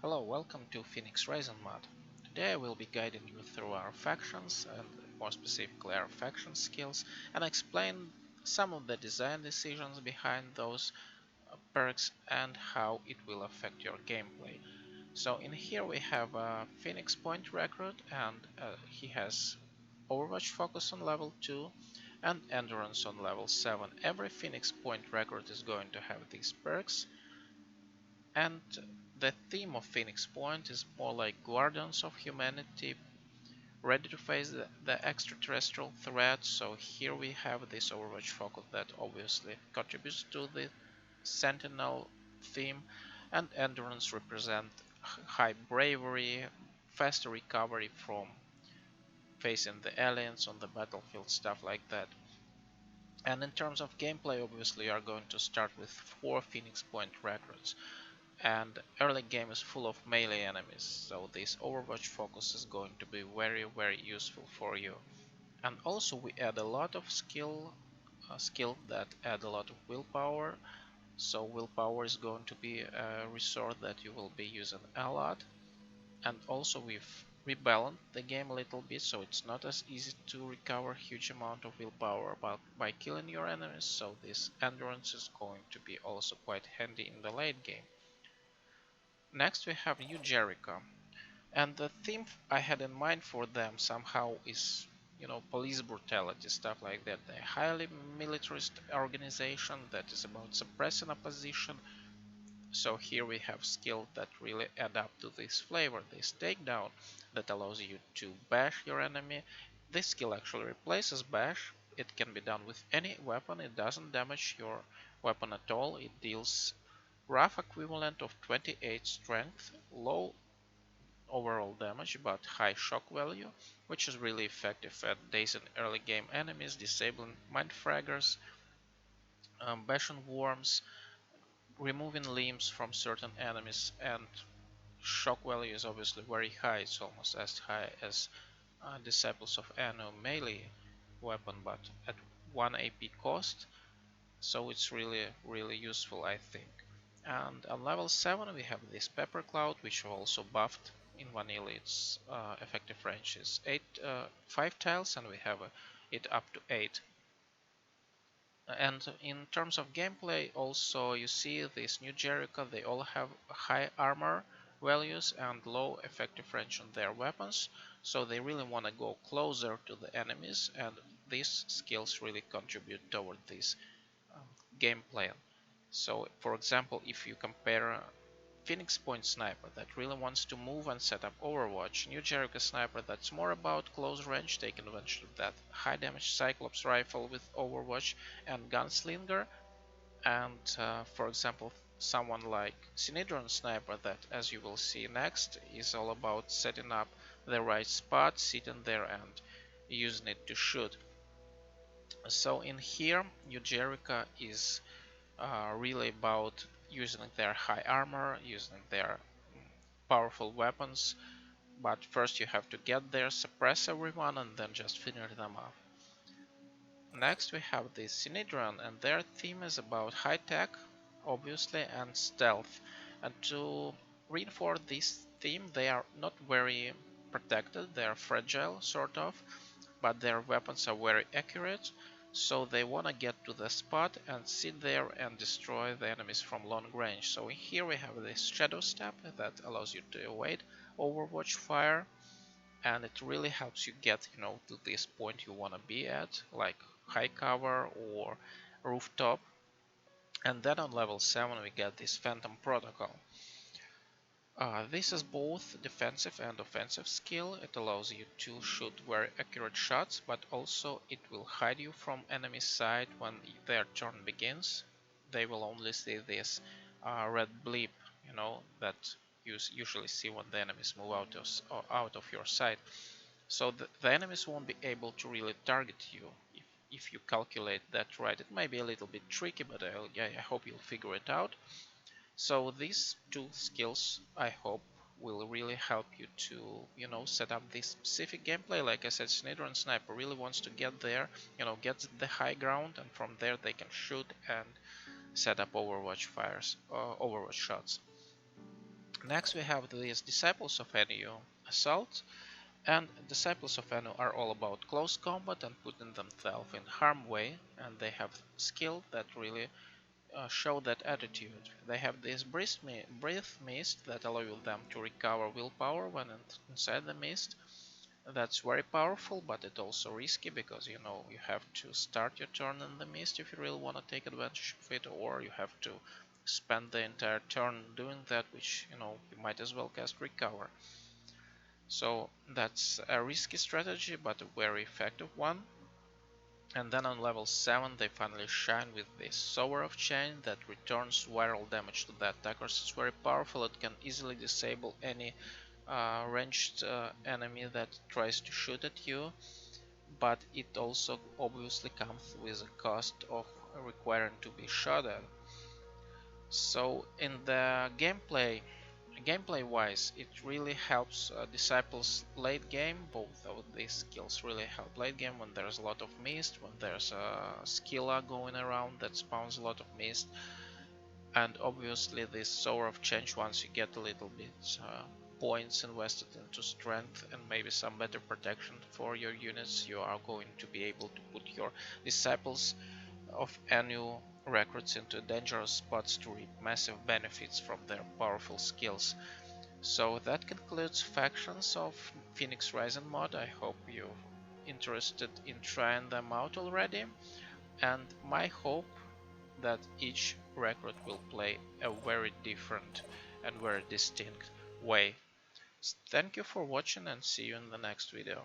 Hello, welcome to Phoenix Rising mod. Today I will be guiding you through our factions and more specifically our faction skills and explain some of the design decisions behind those perks and how it will affect your gameplay. So in here we have a Phoenix Point recruit and he has Overwatch focus on level 2 and Endurance on level 7. Every Phoenix Point recruit is going to have these perks. And the theme of Phoenix Point is more like guardians of humanity, ready to face the extraterrestrial threat. So here we have this Overwatch focus that obviously contributes to the Sentinel theme, and Endurance represent high bravery, faster recovery from facing the aliens on the battlefield, stuff like that. And in terms of gameplay, obviously you are going to start with 4 Phoenix Point recruits. And early game is full of melee enemies, so this Overwatch focus is going to be very useful for you. And also we add a lot of skill that add a lot of willpower, so willpower is going to be a resource that you will be using a lot. And also we've rebalanced the game a little bit, so it's not as easy to recover huge amount of willpower by killing your enemies, so this endurance is going to be also quite handy in the late game. Next we have New Jericho, and the theme I had in mind for them somehow is, police brutality, stuff like that. They're highly militarist organization that is about suppressing opposition. So here we have skills that really add up to this flavor. This takedown that allows you to bash your enemy. This skill actually replaces bash. It can be done with any weapon. It doesn't damage your weapon at all. It deals rough equivalent of 28 strength, low overall damage but high shock value, which is really effective at dazing early game enemies, disabling mind fraggers, bashing worms, removing limbs from certain enemies, and shock value is obviously very high. It's almost as high as Disciples of Anu melee weapon, but at 1 AP cost, so it's really useful, I think. And on level 7 we have this Pepper Cloud, which also buffed in vanilla. Its effective range is 5 tiles, and we have it up to 8. And in terms of gameplay, also you see this new Jericho, they all have high armor values and low effective range on their weapons, so they really want to go closer to the enemies, and these skills really contribute toward this um, gameplay. So, for example, if you compare Phoenix Point Sniper that really wants to move and set up Overwatch, New Jericho Sniper that's more about close range, taking advantage of that high damage Cyclops rifle with Overwatch and Gunslinger, and for example someone like Synedrion Sniper that, as you will see next, is all about setting up the right spot, sitting there and using it to shoot. So in here New Jericho is really about using their high armor, using their powerful weapons, but first you have to get there, suppress everyone, and then just finish them off. Next we have the Synedrion, and their theme is about high tech, obviously, and stealth. And to reinforce this theme, they are not very protected, they are fragile, sort of, but their weapons are very accurate, so they want to get to the spot and sit there and destroy the enemies from long range. So here we have this shadow step that allows you to evade Overwatch fire, and it really helps you get, to this point you want to be at, like high cover or rooftop. And then on level 7 we get this Phantom Protocol. This is both defensive and offensive skill. It allows you to shoot very accurate shots, but also it will hide you from enemy side when their turn begins. They will only see this red bleep, that you usually see when the enemies move out of your sight. So the enemies won't be able to really target you if you calculate that right. It may be a little bit tricky, but I hope you'll figure it out. So these two skills, I hope, will really help you to, set up this specific gameplay. Like I said, Synedrion Sniper really wants to get there, get the high ground, and from there they can shoot and set up Overwatch fires, Overwatch shots. Next we have these Disciples of Anu Assault, and Disciples of Anu are all about close combat and putting themselves in harm way, and they have skill that really show that attitude. They have this breath mist that allows them to recover willpower when inside the mist. That's very powerful, but it's also risky because you know you have to start your turn in the mist if you really want to take advantage of it, or you have to spend the entire turn doing that, which you know you might as well cast recover. So that's a risky strategy, but a very effective one. And then on level 7 they finally shine with this Sower of Chain that returns viral damage to the attackers. It's very powerful, it can easily disable any ranged enemy that tries to shoot at you, but it also obviously comes with a cost of requiring to be shot at. So in the gameplay wise, it really helps Disciples late game. Both of these skills really help late game when there's a lot of mist, when there's a skiller going around that spawns a lot of mist, and obviously this Sower of Change, once you get a little bit points invested into strength and maybe some better protection for your units, you are going to be able to put your Disciples of Anu recruits into dangerous spots to reap massive benefits from their powerful skills. So that concludes factions of Phoenix Rising mod. I hope you're interested in trying them out already, and my hope that each recruit will play a very different and very distinct way. Thank you for watching and see you in the next video.